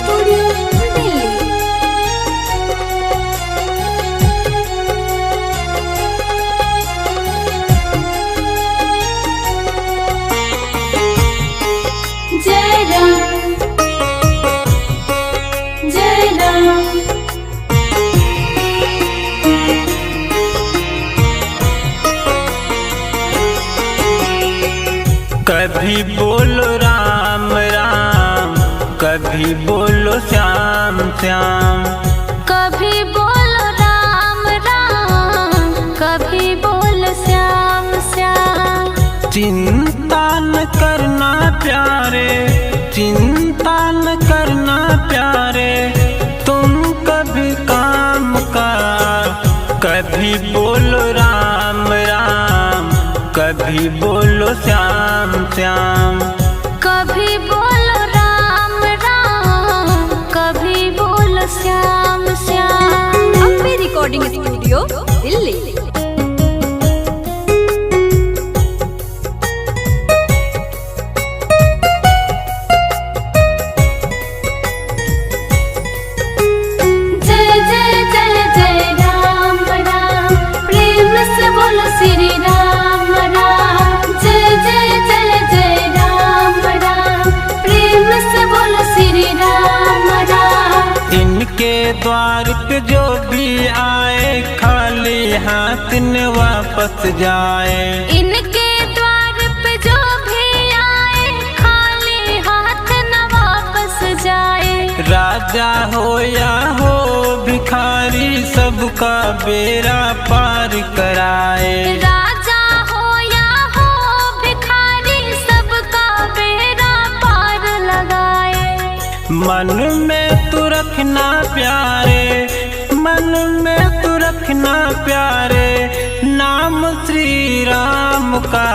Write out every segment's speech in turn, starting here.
Studio Delhi. जय राम जय राम। कभी बोलो राम राम, कभी बोलो श्याम श्याम। कभी बोलो राम राम, कभी बोलो श्याम श्याम। चिंता न करना प्यारे, चिंता न करना प्यारे, तुम कभी काम का। कभी बोलो राम राम, कभी बोलो श्याम श्याम। कभी बोलो राम राम, कभी बोलो श्याम श्याम। Ambe recording studio Delhi. श्री राम राम, जय जय जय जय राम राम, प्रेम से बोलो श्री राम राम। इनके द्वार पे जो भी आए, खाली हाथ न वापस जाए। इनके द्वार पे जो भी आए, खाली हाथ न वापस जाए। राजा हो या हो भिखारी, सबका बेड़ा पार कराए। राजा हो या हो भिखारी, सबका बेड़ा पार लगाए। मन में तू रखना प्यारे, मन में तू रखना प्यारे, नाम श्री राम का।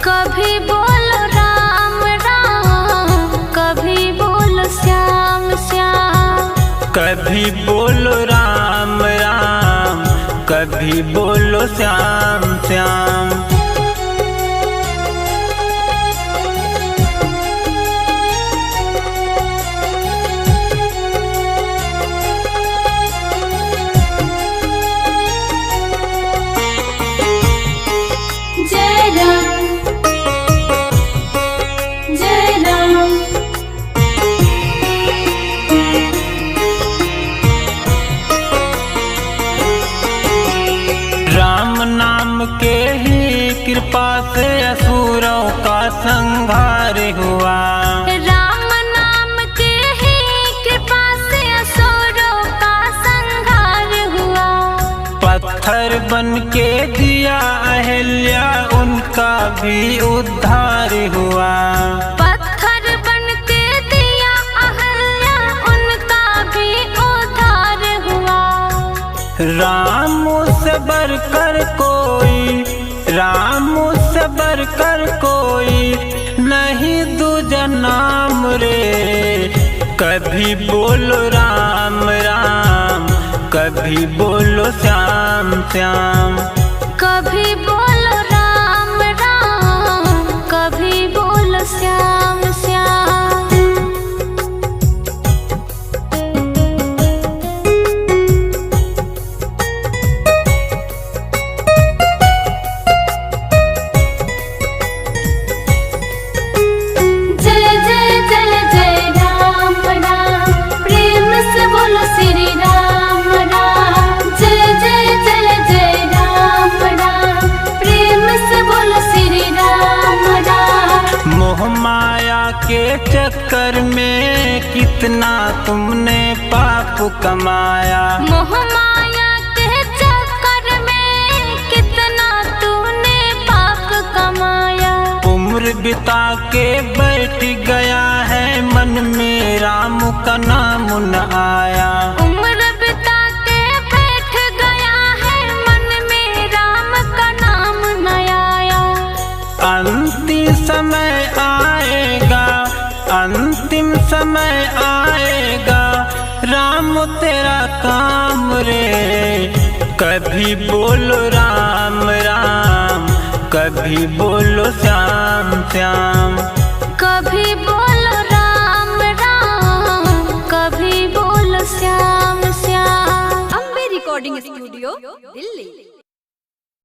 कभी बोलो राम राम, कभी बोलो श्याम श्याम। कभी बोलो राम राम, कभी बोलो श्याम श्याम। जय राम जय राम। राम नाम के ही कृपा से असुरों का संहार हुआ। राम नाम के ही कृपा से असुरों का संहार हुआ। पत्थर बन के दिया अहिल्या, उनका भी उद्धार हुआ। पत्थर बन के दिया अहिल्या, उनका भी उद्धार हुआ। राम से बढ़कर कोई, राम से बढ़कर कोई नहीं दूजा नाम रे। कभी बोलो राम राम, कभी बोलो श्याम श्याम। कभी बोलो राम राम, कभी बोलो श्याम श्याम। जय जय जय जय राम राम, प्रेम से बोलो श्री राम राम। जय जय जय जय राम राम, प्रेम से बोलो श्री राम राम। मोह माया के चक्कर में कितना तुमने पाप कमाया। मोह माया के चक्कर में कितना तूने पाप कमाया। उम्र बिता के बैठ गया है, मन में राम का नाम न आया। उम्र बिता के बैठ गया है, मन में राम का नाम न आया। अंतिम समय आएगा, अंतिम समय आएगा, राम तेरा काम रे। कभी बोलो राम राम, कभी बोलो श्याम श्याम। कभी बोलो राम राम, रिकॉर्डिंग स्टूडियो, दिल्ली।